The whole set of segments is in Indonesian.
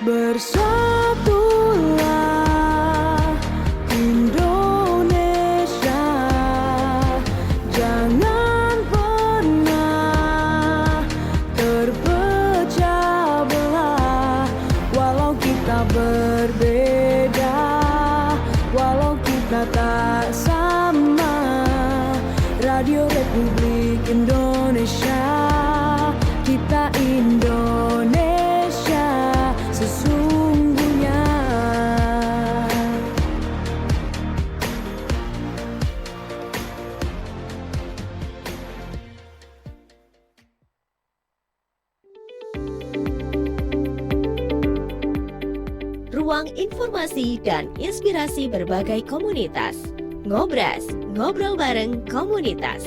Bersatulah Indonesia, jangan pernah terpecah belah. Walau kita berbeda, walau kita tak sama, Radio Republik Indonesia, kita Indonesia sesungguhnya. Ruang informasi dan inspirasi berbagai komunitas. Ngobras, ngobrol bareng komunitas.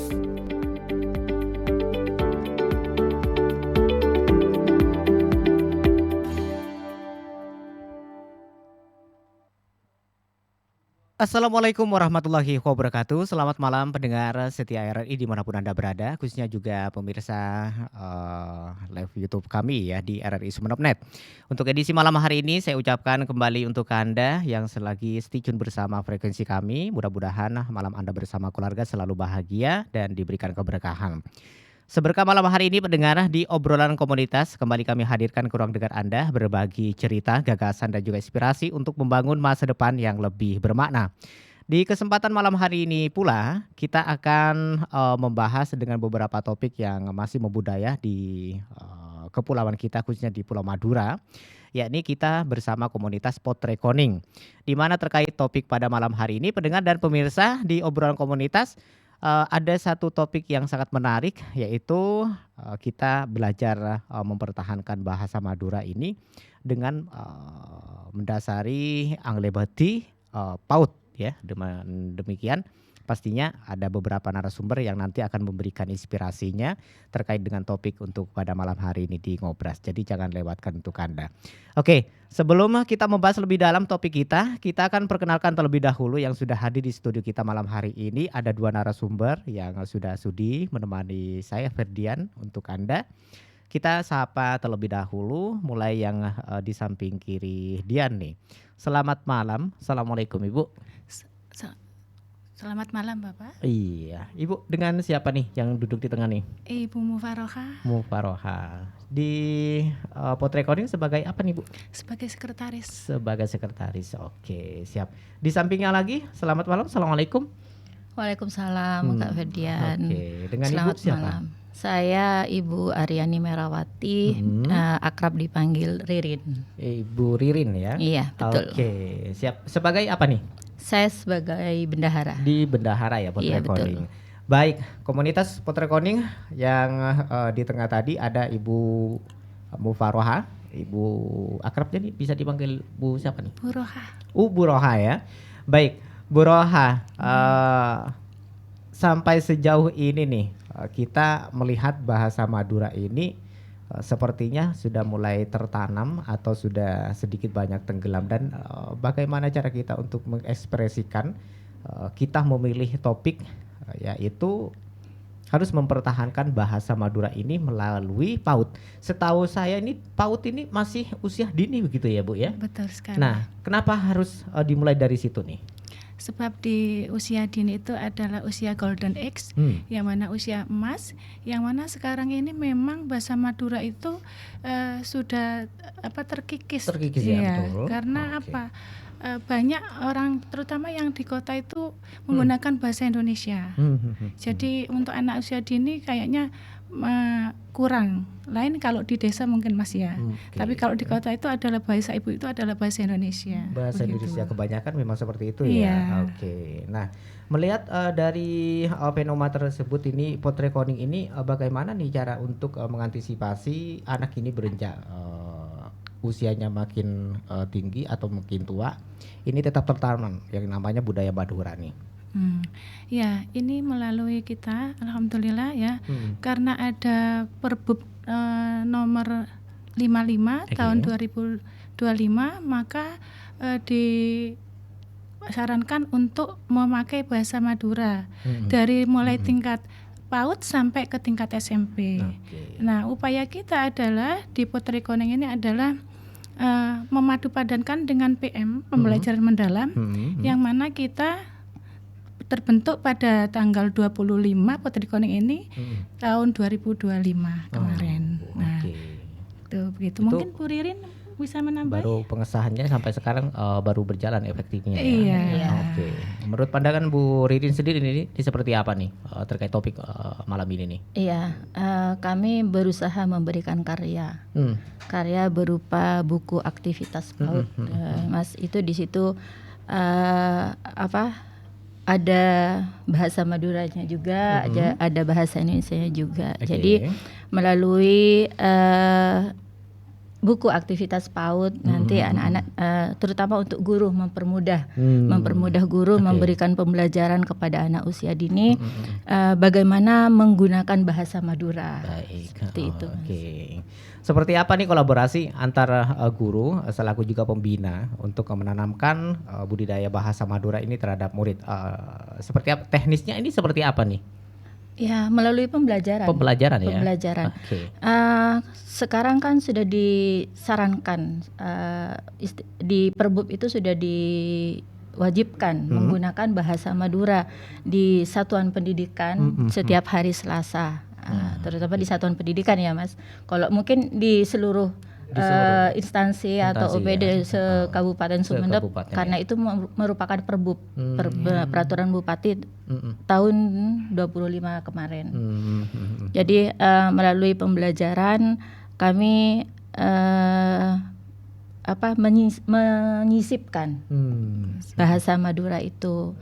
Assalamualaikum warahmatullahi wabarakatuh. Selamat malam pendengar setia RRI dimanapun Anda berada, khususnya juga pemirsa live YouTube kami ya di RRI Sumeneb.net. Untuk edisi malam hari ini saya ucapkan kembali untuk Anda yang selagi stay tune bersama frekuensi kami. Mudah-mudahan malam Anda bersama keluarga selalu bahagia dan diberikan keberkahan. Seberkah malam hari ini pendengar di obrolan komunitas kembali kami hadirkan ke ruang dengar Anda berbagi cerita, gagasan dan juga inspirasi untuk membangun masa depan yang lebih bermakna. Di kesempatan malam hari ini pula kita akan membahas dengan beberapa topik yang masih membudaya di kepulauan kita khususnya di Pulau Madura, yakni kita bersama komunitas Potrekoning. Di mana terkait topik pada malam hari ini pendengar dan pemirsa di obrolan komunitas ada satu topik yang sangat menarik, yaitu kita belajar mempertahankan bahasa Madura ini dengan mendasari Anglebati PAUD ya. Dengan demikian pastinya ada beberapa narasumber yang nanti akan memberikan inspirasinya terkait dengan topik untuk pada malam hari ini di Ngobras. Jadi jangan lewatkan untuk Anda. Oke, sebelum kita membahas lebih dalam topik kita akan perkenalkan terlebih dahulu yang sudah hadir di studio kita malam hari ini. Ada dua narasumber yang sudah sudi menemani saya, Ferdian, untuk Anda. Kita sapa terlebih dahulu, mulai yang di samping kiri Dian nih. Selamat malam, Assalamualaikum Ibu. Selamat malam Bapak. Iya, Ibu dengan siapa nih yang duduk di tengah nih? Ibu Mufaroha. Mufaroha. Di Potrekoning sebagai apa nih Bu? Sebagai sekretaris. Sebagai sekretaris, oke siap. Di sampingnya lagi, selamat malam, Assalamualaikum. Waalaikumsalam Kak Ferdian. Oke, dengan Selamat Ibu siapa? malam. Saya Ibu Aryani Merawati, akrab dipanggil Ririn. Ibu Ririn ya? Iya betul. Oke, siap. Sebagai apa nih? Saya sebagai bendahara. Di bendahara ya Potrekoning. Iya, Baik, komunitas Potrekoning yang di tengah tadi ada Ibu Mufaroha, Ibu akrabnya nih bisa dipanggil Bu siapa nih? Bu Roha. Bu Roha ya. Baik, Bu Roha, sampai sejauh ini nih kita melihat bahasa Madura ini sepertinya sudah mulai tertanam atau sudah sedikit banyak tenggelam, dan bagaimana cara kita untuk mengekspresikan kita memilih topik yaitu harus mempertahankan bahasa Madura ini melalui PAUD. Setahu saya ini PAUD ini masih usia dini begitu ya Bu ya? Betul sekali. Nah, kenapa harus dimulai dari situ nih? Sebab di usia dini itu adalah usia golden age, yang mana usia emas, yang mana sekarang ini memang bahasa Madura itu sudah terkikis. Terkikis ya, betul. Karena apa? Banyak orang terutama yang di kota itu menggunakan bahasa Indonesia. Jadi untuk anak usia dini kayaknya kurang. Lain kalau di desa mungkin masih ya. Tapi kalau di kota itu adalah bahasa ibu itu adalah bahasa Indonesia. Bahasa begitu. Indonesia kebanyakan memang seperti itu Iya. ya. Oke. Nah, melihat dari fenomena tersebut ini, Potrekoning ini bagaimana nih cara untuk mengantisipasi anak ini beranjak usianya makin tinggi atau makin tua, ini tetap tertanam yang namanya budaya Madura nih. Ya, ini melalui kita, alhamdulillah ya, karena ada Perbub nomor 55 tahun 2025, maka disarankan untuk memakai bahasa Madura dari mulai tingkat PAUD sampai ke tingkat SMP. Nah, upaya kita adalah di Potrekoning ini adalah memadupadankan dengan PM, pembelajaran mendalam, yang mana kita terbentuk pada tanggal 25 Potri Koning ini tahun 2025 kemarin. Nah, itu begitu. Mungkin Bu Ririn bisa menambah. Baru pengesahannya sampai sekarang baru berjalan efektifnya. Iya. Ya? Oke. Menurut pandangan Bu Ririn sendiri ini seperti apa nih terkait topik malam ini nih? Iya, kami berusaha memberikan karya berupa buku aktivitas PAUD, Mas. Itu di situ ada bahasa Maduranya juga, ada bahasa Indonesianya juga. Jadi melalui buku aktivitas PAUD nanti anak-anak terutama untuk guru mempermudah guru memberikan pembelajaran kepada anak usia dini bagaimana menggunakan bahasa Madura. Baik. Seperti itu. Oke. Seperti apa nih kolaborasi antara guru selaku juga pembina untuk menanamkan budidaya bahasa Madura ini terhadap murid? Seperti apa teknisnya ini seperti apa nih? Ya, melalui pembelajaran. Pembelajaran ya. Pembelajaran. Oke. Sekarang kan sudah disarankan di Perbub itu sudah diwajibkan menggunakan bahasa Madura di satuan pendidikan setiap hari Selasa, terutama di satuan pendidikan ya, Mas. Kalau mungkin di seluruh instansi atau OPD se-Kabupaten Sumeneb, karena itu merupakan Perbub, peraturan Bupati tahun 25 kemarin. Jadi melalui pembelajaran kami menyisipkan bahasa Madura itu.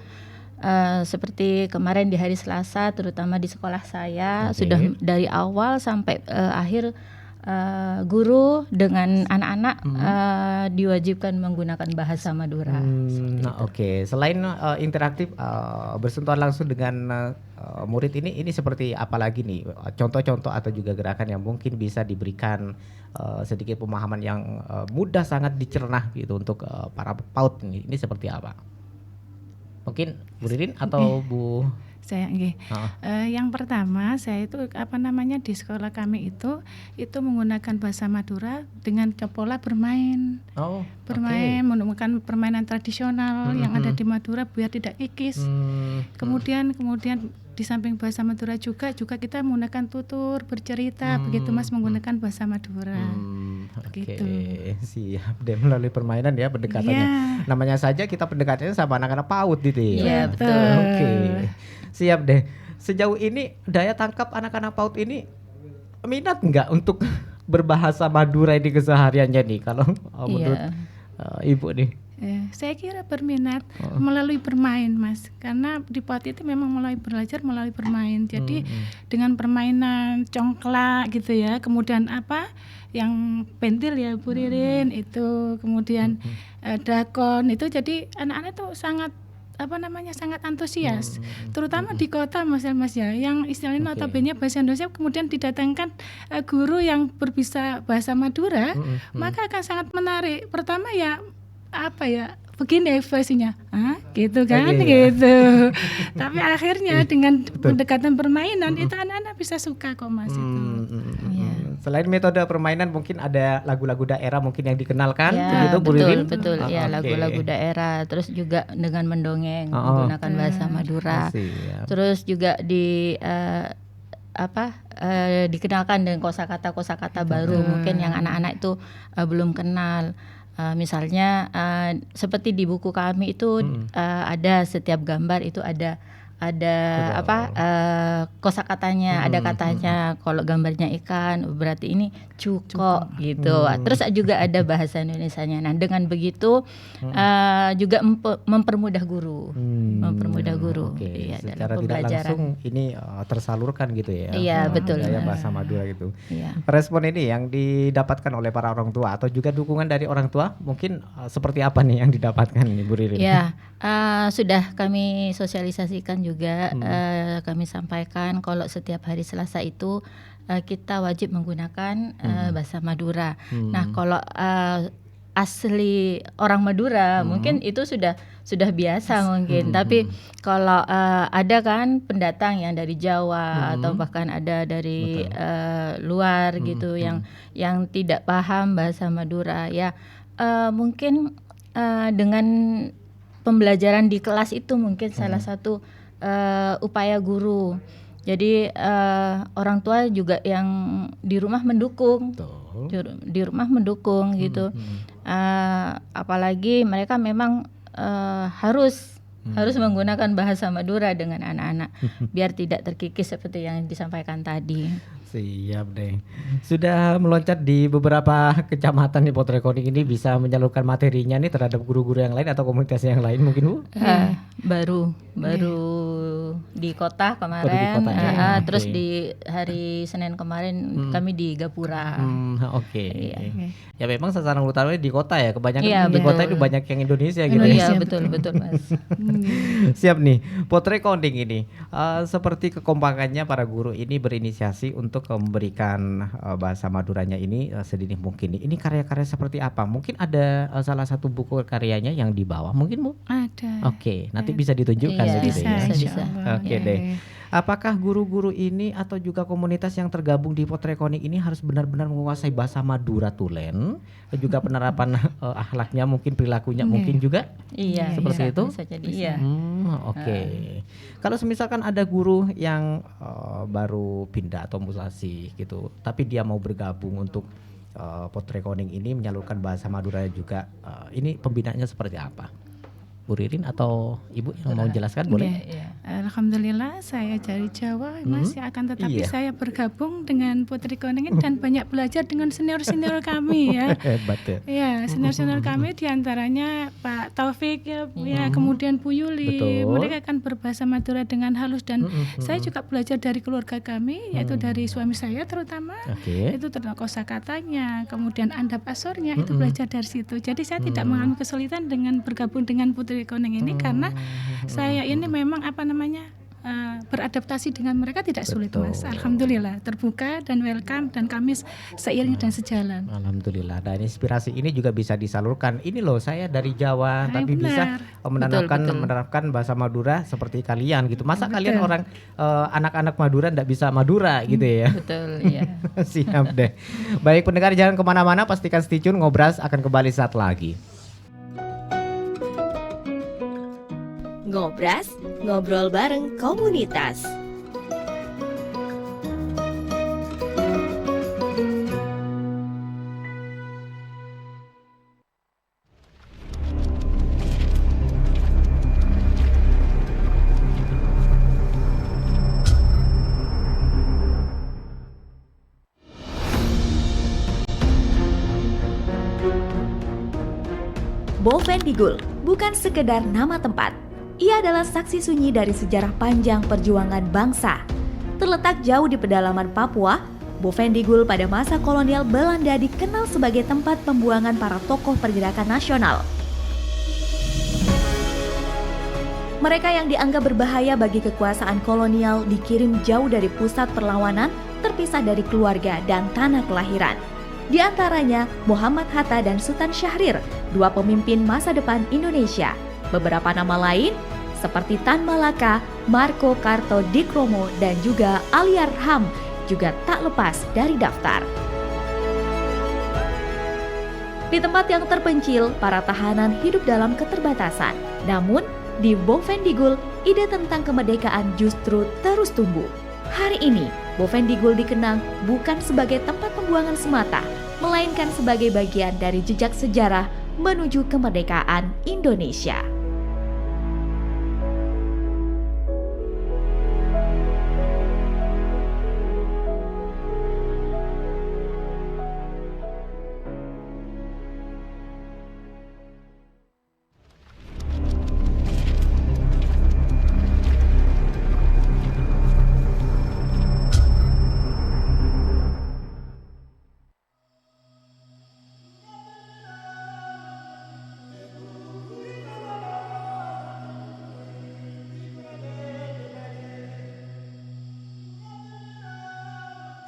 Seperti kemarin di hari Selasa, terutama di sekolah saya sudah dari awal sampai akhir guru dengan anak-anak diwajibkan menggunakan bahasa Madura. Oke. Selain interaktif bersentuhan langsung dengan murid ini seperti apa lagi nih contoh-contoh atau juga gerakan yang mungkin bisa diberikan sedikit pemahaman yang mudah sangat dicerna gitu untuk para PAUD ini seperti apa? Mungkin Bu Ririn atau Bu Saya yang pertama saya itu di sekolah kami itu menggunakan bahasa Madura dengan pola bermain. Menemukan permainan tradisional yang ada di Madura biar tidak kikis. Kemudian di samping bahasa Madura juga kita menggunakan tutur, bercerita, begitu Mas, menggunakan bahasa Madura. Begitu. Siap deh, melalui permainan ya pendekatannya. Namanya saja kita pendekatannya sama anak-anak PAUD gitu ya. Iya, betul. Oke. Siap deh. Sejauh ini daya tangkap anak-anak PAUD ini minat nggak untuk berbahasa Madura di kesehariannya nih kalau menurut Ibu nih? Saya kira berminat melalui bermain, Mas, karena di PAUD itu memang belajar melalui bermain. Jadi dengan permainan congklak gitu ya, kemudian yang pentil ya Bu Ririn itu, kemudian dakon itu, jadi anak-anak tuh sangat sangat antusias, terutama di kota Mas ya, yang istilahnya notabene bahasa Indonesia, kemudian didatangkan guru yang berbisa bahasa Madura, maka akan sangat menarik. Pertama ya begini ekspresinya, gitu kan, gitu. Tapi akhirnya dengan pendekatan permainan itu anak-anak bisa suka kok, Mas. Selain metode permainan mungkin ada lagu-lagu daerah mungkin yang dikenalkan, begitu Bu Ririn? Betul, ya lagu-lagu daerah. Terus juga dengan mendongeng menggunakan bahasa Madura. Terus juga dikenalkan dengan kosakata baru mungkin yang anak-anak itu belum kenal. Misalnya seperti di buku kami itu ada setiap gambar itu ada kosakatanya, ada katanya. Kalau gambarnya ikan berarti ini cuko gitu. Terus juga ada bahasa Indonesianya. Nah, dengan begitu juga mempermudah guru. Iya, secara tidak langsung ini tersalurkan gitu ya. Iya, betul. Bahasa Madura gitu. Iya. Respon ini yang didapatkan oleh para orang tua atau juga dukungan dari orang tua mungkin seperti apa nih yang didapatkan nih Bu Ririn? Ya, sudah kami sosialisasikan juga, kami sampaikan kalau setiap hari Selasa itu kita wajib menggunakan bahasa Madura. Nah, kalau asli orang Madura, mungkin itu sudah biasa mungkin. Tapi kalau ada kan pendatang yang dari Jawa atau bahkan ada dari luar gitu yang tidak paham bahasa Madura ya, mungkin dengan pembelajaran di kelas itu mungkin salah satu upaya guru. Jadi orang tua juga yang di rumah mendukung. Di rumah mendukung gitu. Apalagi mereka memang harus menggunakan bahasa Madura dengan anak-anak biar tidak terkikis seperti yang disampaikan tadi. Siap deh. Sudah meloncat di beberapa kecamatan di Potrekoning ini, bisa menyalurkan materinya nih terhadap guru-guru yang lain atau komunitas yang lain mungkin Bu? Baru di kota kemarin, terus di hari Senin kemarin kami di Gapura. Oke. Ya memang sasaran utamanya di kota ya, kebanyakan di kota itu banyak yang Indonesia gitu. Iya betul Mas. Siap nih, Potrekoning ini seperti kekompakannya para guru ini berinisiasi untuk memberikan bahasa Maduranya ini sedini mungkin. Ini karya-karya seperti apa? Mungkin ada salah satu buku karyanya yang di bawah mungkin Bu? Ada. Oke, nanti bisa ditunjukkan Iya, gitu ya. bisa. Oke deh. Apakah guru-guru ini atau juga komunitas yang tergabung di Potrekoning ini harus benar-benar menguasai bahasa Madura tulen, juga penerapan akhlaknya mungkin, perilakunya mungkin juga? Iya. Seperti itu? Bisa jadi iya. Oke. Kalau misalkan ada guru yang baru pindah atau mutasi gitu, tapi dia mau bergabung untuk Potrekoning ini menyalurkan bahasa Madura juga, ini pembinaannya seperti apa? Bu Ririn atau Ibu yang mau jelaskan boleh? Alhamdulillah saya dari Jawa Mas, akan tetapi saya bergabung dengan Potrekoning dan banyak belajar dengan senior-senior kami ya. Hebat ya. Ya, senior-senior kami diantaranya Pak Taufik ya, kemudian Bu Yuli. Mereka akan berbahasa Madura dengan halus dan saya juga belajar dari keluarga kami, yaitu dari suami saya terutama. Itu tentang kosakatanya, kemudian andap asornya itu belajar dari situ. Jadi saya tidak mengalami kesulitan dengan bergabung dengan Potrekoning ini karena saya ini memang beradaptasi dengan mereka tidak sulit Mas. Alhamdulillah terbuka dan welcome dan kami seiring dan sejalan. Alhamdulillah. Dan inspirasi ini juga bisa disalurkan. Ini loh saya dari Jawa tapi bisa menerapkan bahasa Madura seperti kalian gitu. Masa kalian orang anak-anak Madura nggak bisa Madura gitu ya? Betul iya. Siap deh. Baik pendengar jangan kemana-mana, pastikan stay tune, Ngobras akan kembali saat lagi. Ngobras, ngobrol bareng komunitas. Bovendigul bukan sekedar nama tempat. Ia adalah saksi sunyi dari sejarah panjang perjuangan bangsa. Terletak jauh di pedalaman Papua, Bovendigul pada masa kolonial Belanda dikenal sebagai tempat pembuangan para tokoh pergerakan nasional. Mereka yang dianggap berbahaya bagi kekuasaan kolonial dikirim jauh dari pusat perlawanan, terpisah dari keluarga dan tanah kelahiran. Di antaranya Muhammad Hatta dan Sultan Syahrir, dua pemimpin masa depan Indonesia. Beberapa nama lain seperti Tan Malaka, Marco Kartodikromo, dan juga Aliarham juga tak lepas dari daftar. Di tempat yang terpencil, para tahanan hidup dalam keterbatasan. Namun, di Bovendigul, ide tentang kemerdekaan justru terus tumbuh. Hari ini, Bovendigul dikenang bukan sebagai tempat pembuangan semata, melainkan sebagai bagian dari jejak sejarah menuju kemerdekaan Indonesia.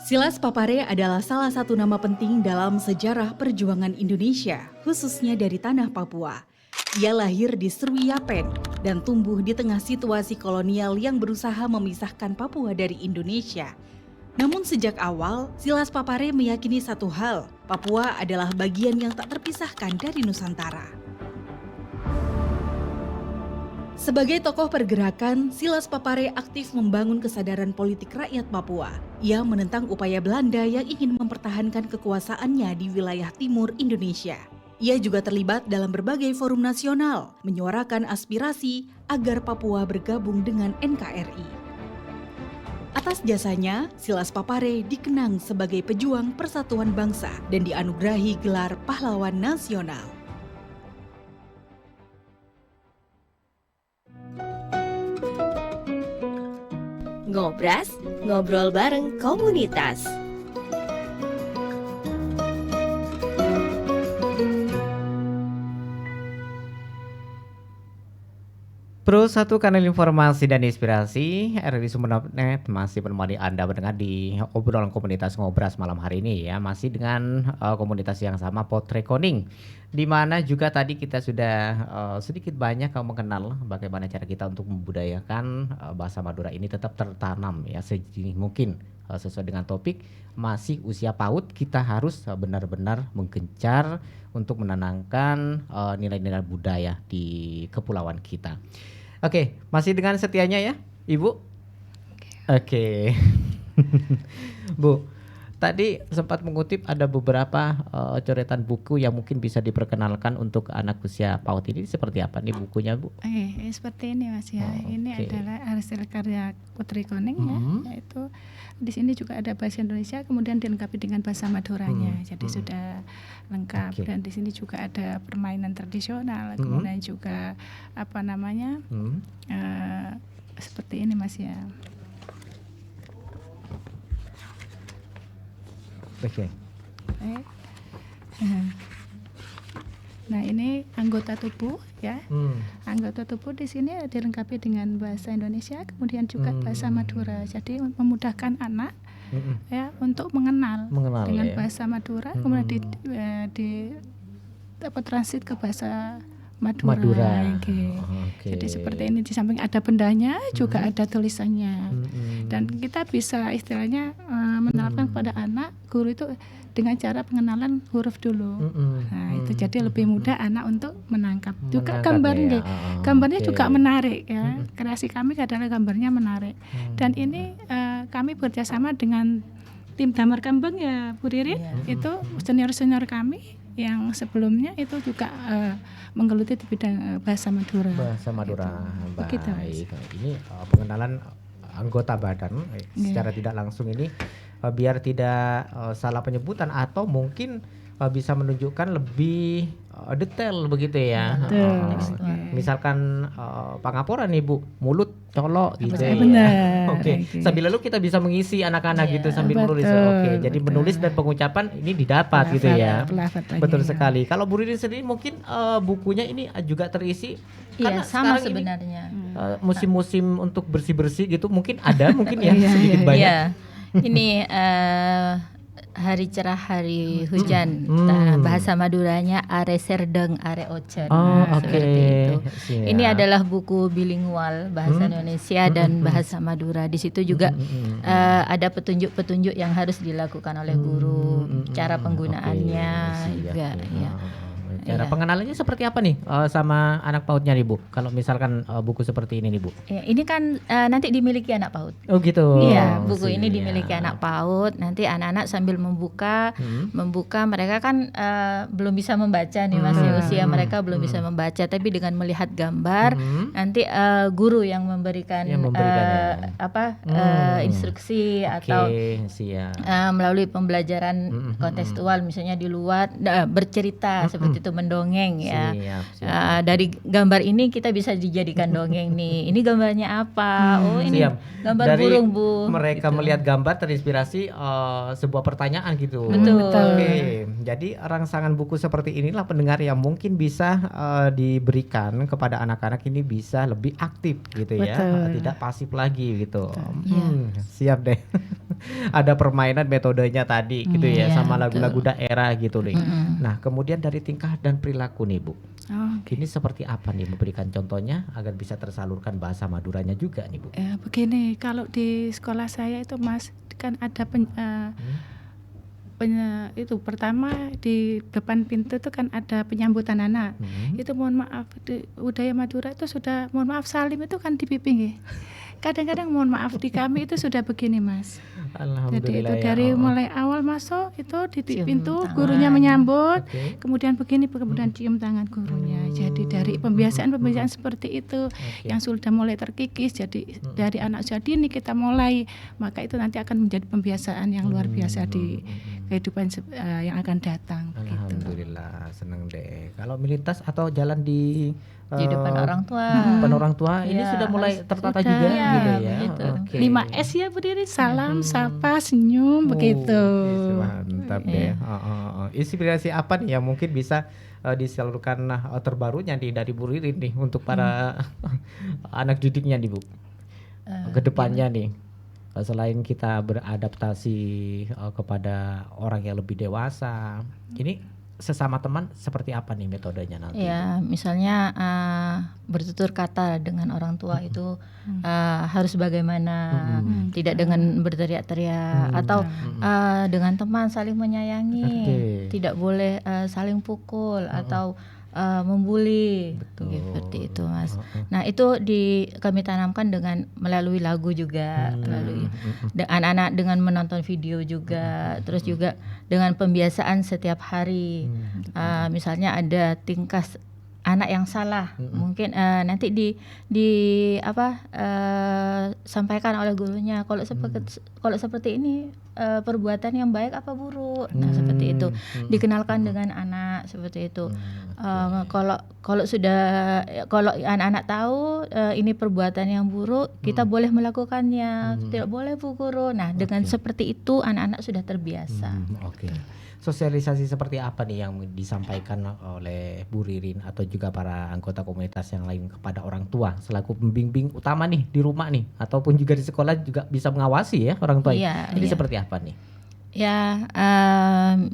Silas Papare adalah salah satu nama penting dalam sejarah perjuangan Indonesia, khususnya dari tanah Papua. Ia lahir di Sriwiyapen dan tumbuh di tengah situasi kolonial yang berusaha memisahkan Papua dari Indonesia. Namun sejak awal, Silas Papare meyakini satu hal, Papua adalah bagian yang tak terpisahkan dari Nusantara. Sebagai tokoh pergerakan, Silas Papare aktif membangun kesadaran politik rakyat Papua. Ia menentang upaya Belanda yang ingin mempertahankan kekuasaannya di wilayah timur Indonesia. Ia juga terlibat dalam berbagai forum nasional, menyuarakan aspirasi agar Papua bergabung dengan NKRI. Atas jasanya, Silas Papare dikenang sebagai pejuang persatuan bangsa dan dianugerahi gelar pahlawan nasional. Ngobras, ngobrol bareng komunitas. Pro satu kanal informasi dan inspirasi RRI Sumenep masih menemani Anda mendengar di obrolan komunitas Ngobras malam hari ini ya, masih dengan komunitas yang sama Potrekoning, di mana juga tadi kita sudah sedikit banyak mengenal bagaimana cara kita untuk membudayakan bahasa Madura ini tetap tertanam ya sedini mungkin. Sesuai dengan topik masih usia PAUD, kita harus benar-benar menggencar untuk menanamkan nilai-nilai budaya di kepulauan kita. Oke, masih dengan setianya ya, Ibu? Oke. Bu, tadi sempat mengutip ada beberapa coretan buku yang mungkin bisa diperkenalkan untuk anak usia PAUD ini, seperti apa nih bukunya, Bu? Seperti ini Mas ya. Ini adalah hasil karya Putri Koning ya, yaitu di sini juga ada bahasa Indonesia kemudian dilengkapi dengan bahasa Maduranya. Jadi sudah lengkap dan di sini juga ada permainan tradisional, kemudian juga apa namanya? Seperti ini Mas ya. Oke. Nah ini anggota tubuh ya. Anggota tubuh di sini dilengkapi dengan bahasa Indonesia, kemudian juga bahasa Madura. Jadi memudahkan anak ya untuk mengenal dengan bahasa Madura, kemudian di transit ke bahasa Madura. Jadi seperti ini, di samping ada bendanya juga ada tulisannya. Dan kita bisa istilahnya menerapkan kepada anak, guru itu dengan cara pengenalan huruf dulu. Nah itu jadi lebih mudah anak untuk menangkap. Juga gambarnya, gambarnya juga menarik ya. Kreasi kami adalah gambarnya menarik. Dan ini kami bekerjasama dengan tim Damar Kembang ya Bu Riri. Itu senior-senior kami yang sebelumnya itu juga menggeluti di bidang bahasa Madura. Bahasa Madura, gitu. baik. Begitu, Ini pengenalan anggota badan secara tidak langsung ini biar tidak salah penyebutan atau mungkin bisa menunjukkan lebih detail begitu ya. Misalkan pangaporan nih Bu, mulut colok gitu ya. Benar. Sambil lalu kita bisa mengisi anak-anak gitu sambil menulis. Jadi menulis dan pengucapan ini didapat gitu ya. Betul sekali. Kalau Bu Ririn sendiri mungkin bukunya ini juga terisi Iya, sama sebenarnya. Musim-musim untuk bersih-bersih gitu mungkin ada mungkin ya sedikit banyak. Iya. Ini hari cerah, hari hujan. Nah, bahasa Maduranya are serdeng, are ocen. Seperti itu. Ini adalah buku bilingual bahasa Indonesia dan bahasa Madura. Di situ juga ada petunjuk-petunjuk yang harus dilakukan oleh guru, cara penggunaannya juga ya. Cara pengenalannya seperti apa nih sama anak PAUD-nya nih Bu? Kalau misalkan buku seperti ini nih Bu? Ya, ini kan nanti dimiliki anak PAUD. Oh gitu. Iya, buku ini dimiliki anak PAUD. Nanti anak-anak sambil membuka mereka kan belum bisa membaca nih Mas, usia mereka belum bisa membaca, tapi dengan melihat gambar nanti guru yang memberikan instruksi atau melalui pembelajaran kontekstual, misalnya di luar bercerita seperti itu, mendongeng ya. Dari gambar ini kita bisa dijadikan dongeng nih. Ini gambarnya apa? Oh ini gambar dari burung Bu. Mereka gitu. Melihat gambar terinspirasi sebuah pertanyaan gitu. Betul. Oke. Jadi rangsangan buku seperti inilah pendengar yang mungkin bisa diberikan kepada anak-anak ini bisa lebih aktif gitu ya. Tidak pasif lagi gitu. Siap deh. ada permainan metodenya tadi gitu ya, Iya, sama lagu-lagu betul. daerah gitu nih. Mm-mm. Nah, kemudian dari tingkah dan perilaku nih Bu, Oh, ini seperti apa nih, memberikan contohnya agar bisa tersalurkan bahasa Maduranya juga nih Bu? begini, kalau di sekolah saya itu Mas kan ada itu pertama di depan pintu itu kan ada penyambutan anak. Itu mohon maaf di budaya Madura itu sudah mohon maaf salim itu kan di pipi nggih. Kadang-kadang mohon maaf di kami itu sudah begini Mas. Jadi itu Alhamdulillah ya. dari mulai awal masuk itu di Cium pintu tangan. gurunya menyambut, Oke. kemudian begini kemudian cium tangan gurunya. Jadi dari pembiasaan-pembiasaan seperti itu Oke. yang sudah mulai terkikis, jadi dari anak usia dini kita mulai, maka itu nanti akan menjadi pembiasaan yang luar biasa di kehidupan yang akan datang begitu. Alhamdulillah, seneng deh. Kalau melintas atau jalan di Di depan orang tua. depan orang tua ini Iya, sudah mulai tertata sudah. juga Iya, gitu ya. begitu. Oke. 5S ya berdiri salam, sapa, senyum begitu. Mantap deh. Iya. Inspirasi apa nih yang mungkin bisa disalurkan terbarunya nih dari Bu Ririn nih untuk para anak didiknya nih Bu, ke depannya nih. Selain kita beradaptasi kepada orang yang lebih dewasa, ini sesama teman seperti apa nih metodenya nanti? Ya, misalnya bertutur kata dengan orang tua itu harus bagaimana, tidak dengan berteriak-teriak atau dengan teman saling menyayangi, Oke. tidak boleh saling pukul atau membuli, Betul. seperti itu Mas. Nah itu kami tanamkan dengan melalui lagu juga, melalui anak-anak dengan menonton video juga, terus juga dengan pembiasaan setiap hari. Misalnya ada tingkah anak yang salah, mungkin nanti sampaikan oleh gurunya kalau seperti ini perbuatan yang baik apa buruk. Nah seperti itu dikenalkan dengan anak seperti itu. Kalau anak-anak tahu ini perbuatan yang buruk, kita boleh melakukannya, tidak boleh Bu Guru. Nah dengan seperti itu anak-anak sudah terbiasa. Oke. Sosialisasi seperti apa nih yang disampaikan oleh Bu Ririn atau juga para anggota komunitas yang lain kepada orang tua selaku pembimbing utama nih di rumah nih, ataupun juga di sekolah juga bisa mengawasi ya orang tua? Iya, Ini iya. seperti apa nih? Ya,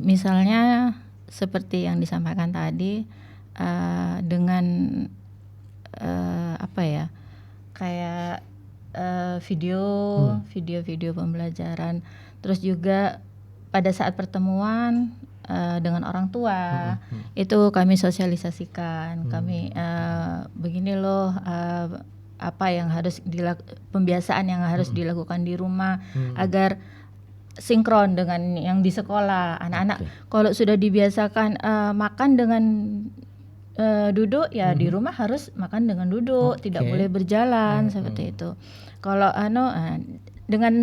misalnya seperti yang disampaikan tadi, dengan kayak video pembelajaran, terus juga pada saat pertemuan dengan orang tua itu kami sosialisasikan, kami begini loh apa yang harus pembiasaan yang harus dilakukan di rumah agar sinkron dengan yang di sekolah. Anak-anak kalau sudah dibiasakan makan dengan duduk ya di rumah harus makan dengan duduk, tidak boleh berjalan seperti itu. Kalau dengan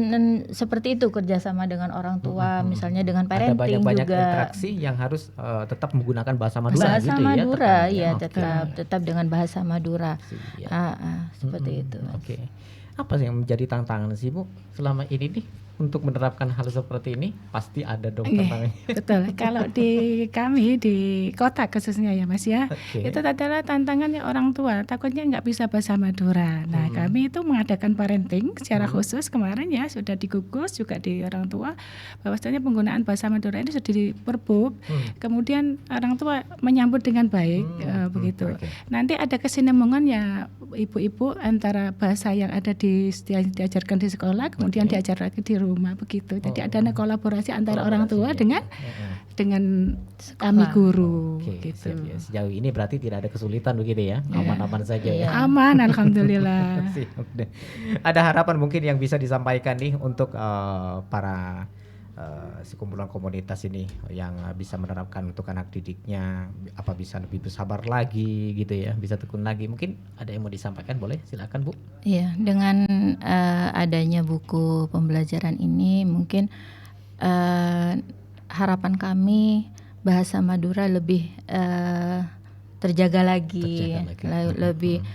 seperti itu kerjasama dengan orang tua, misalnya dengan Ada parenting banyak-banyak juga. interaksi yang harus tetap menggunakan bahasa Madura Bahasa gitu Madura, ya. ya tetap dengan bahasa Madura. Siap. Seperti itu. Oke. Apa sih yang menjadi tantangan sih Bu selama ini nih untuk menerapkan hal seperti ini? Pasti ada dong Iya, tantangannya. betul. Kalau di kami di kota khususnya ya Mas ya, Oke. itu adalah tantangannya orang tua. Takutnya nggak bisa bahasa Madura. Nah kami itu mengadakan parenting secara khusus kemarin ya, sudah digugus juga di orang tua bahwasanya penggunaan bahasa Madura ini sudah diperbub. Kemudian orang tua menyambut dengan baik begitu. Oke. Nanti ada kesinambungan ya ibu-ibu antara bahasa yang ada diajarkan di sekolah kemudian diajar lagi di rumah begitu. Jadi ada kolaborasi antara orang tua dengan kami guru Oke, gitu. siap ya. Sejauh ini berarti tidak ada kesulitan begitu ya, aman-aman saja ya. Aman alhamdulillah. Siap deh. Ada harapan mungkin yang bisa disampaikan nih untuk para sekumpulan komunitas ini yang bisa menerapkan untuk anak didiknya, apa bisa lebih bersabar lagi gitu ya, bisa tekun lagi. Mungkin ada yang mau disampaikan, boleh silakan Bu. Iya, dengan adanya buku pembelajaran ini mungkin harapan kami bahasa Madura lebih terjaga lagi. Lebih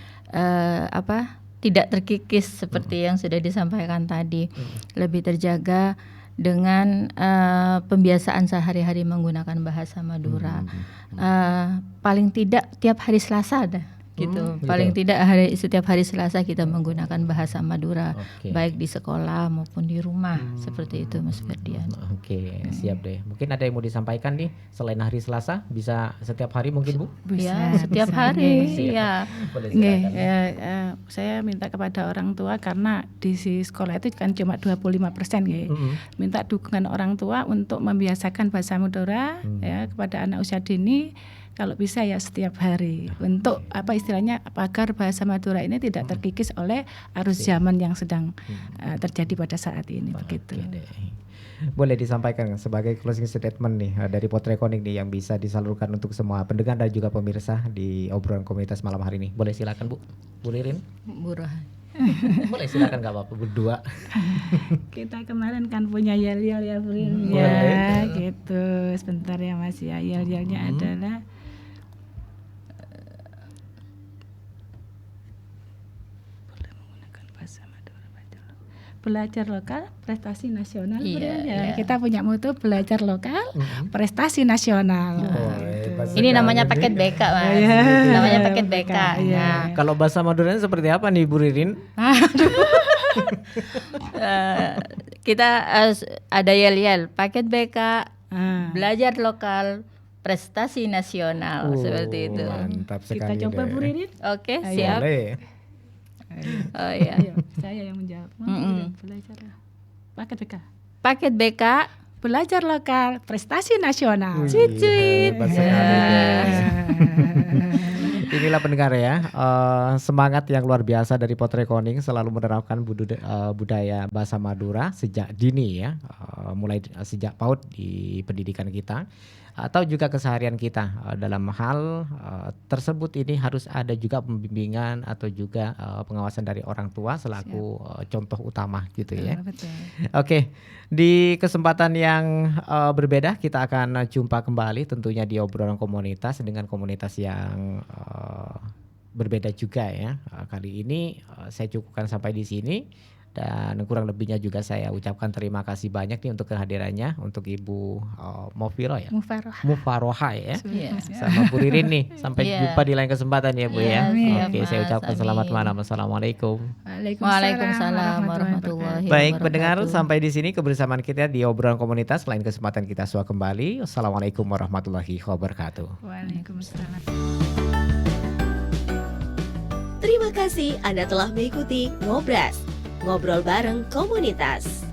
tidak terkikis seperti yang sudah disampaikan tadi, lebih terjaga dengan pembiasaan sehari-hari menggunakan bahasa Madura. Paling tidak tiap hari Selasa gitu. gitu. Paling tidak setiap hari Selasa kita menggunakan bahasa Madura, Oke. baik di sekolah maupun di rumah, seperti itu Mas Ferdian. Oke, siap deh. Mungkin ada yang mau disampaikan nih selain hari Selasa, bisa setiap hari mungkin Bu? Ya, setiap bisa. hari. Siap. Ya. Boleh Nggih, silakan. saya minta kepada orang tua karena di sekolah itu kan cuma 25% nggih. Minta dukungan orang tua untuk membiasakan bahasa Madura ya kepada anak usia dini. Kalau bisa ya setiap hari untuk apa istilahnya agar bahasa Madura ini tidak terkikis oleh arus zaman yang sedang terjadi pada saat ini begitu. Oke deh. Boleh disampaikan sebagai closing statement nih dari Potrekonik nih yang bisa disalurkan untuk semua pendengar dan juga pemirsa di obrolan komunitas malam hari ini. Boleh silakan Bu Ririn. Murah. Boleh silakan, nggak apa-apa berdua. Kita kemarin kan punya yel-yel ya Bu Rin. Boleh. Ya gitu. Sebentar ya Mas ya. Yel-yelnya adalah boleh menggunakan bahasa Madura belajar lokal, prestasi nasional. Bu Iya, Rin, ya. iya. Kita punya mutu belajar lokal, prestasi nasional. Ini namanya paket BK, Mas. Namanya paket BK. Nah, Kalau bahasa Maduranya seperti apa nih Bu Ririn? kita ada yel-yel paket BK, Ah. belajar lokal, prestasi nasional, seperti itu. Mantap Kita sekali coba deh. Bu Ririn. Oke, siap. Boleh. Oh iya. Ayo, saya yang menjawab. Belajar paket BK. Paket BK, Belajar lokal, prestasi nasional. Hebat sekali deh. Inilah pendengar ya, semangat yang luar biasa dari Potrekoning selalu menerapkan budaya bahasa Madura sejak dini ya, mulai sejak PAUD di pendidikan kita atau juga keseharian kita. Dalam hal tersebut ini harus ada juga pembimbingan atau juga pengawasan dari orang tua selaku contoh utama gitu ya. Betul. Oke, di kesempatan yang berbeda kita akan jumpa kembali tentunya di obrolan komunitas dengan komunitas yang berbeda juga ya. Kali ini saya cukupkan sampai di sini dan kurang lebihnya juga saya ucapkan terima kasih banyak nih untuk kehadirannya untuk Ibu Mofiro ya. Mufaroha ya. Iya. Sama Bu Ririn nih. Sampai Iya. jumpa di lain kesempatan ya Bu ya. Iya, siap, Oke, saya Mas. ucapkan selamat Amin. malam. Assalamualaikum. Waalaikumsalam warahmatullahi Baik wabarakatuh. pendengar, sampai di sini kebersamaan kita di obrolan komunitas. Lain kesempatan kita suah kembali. Wassalamualaikum warahmatullahi wabarakatuh. Waalaikumsalam. Terima kasih Anda telah mengikuti Ngobras, ngobrol bareng komunitas.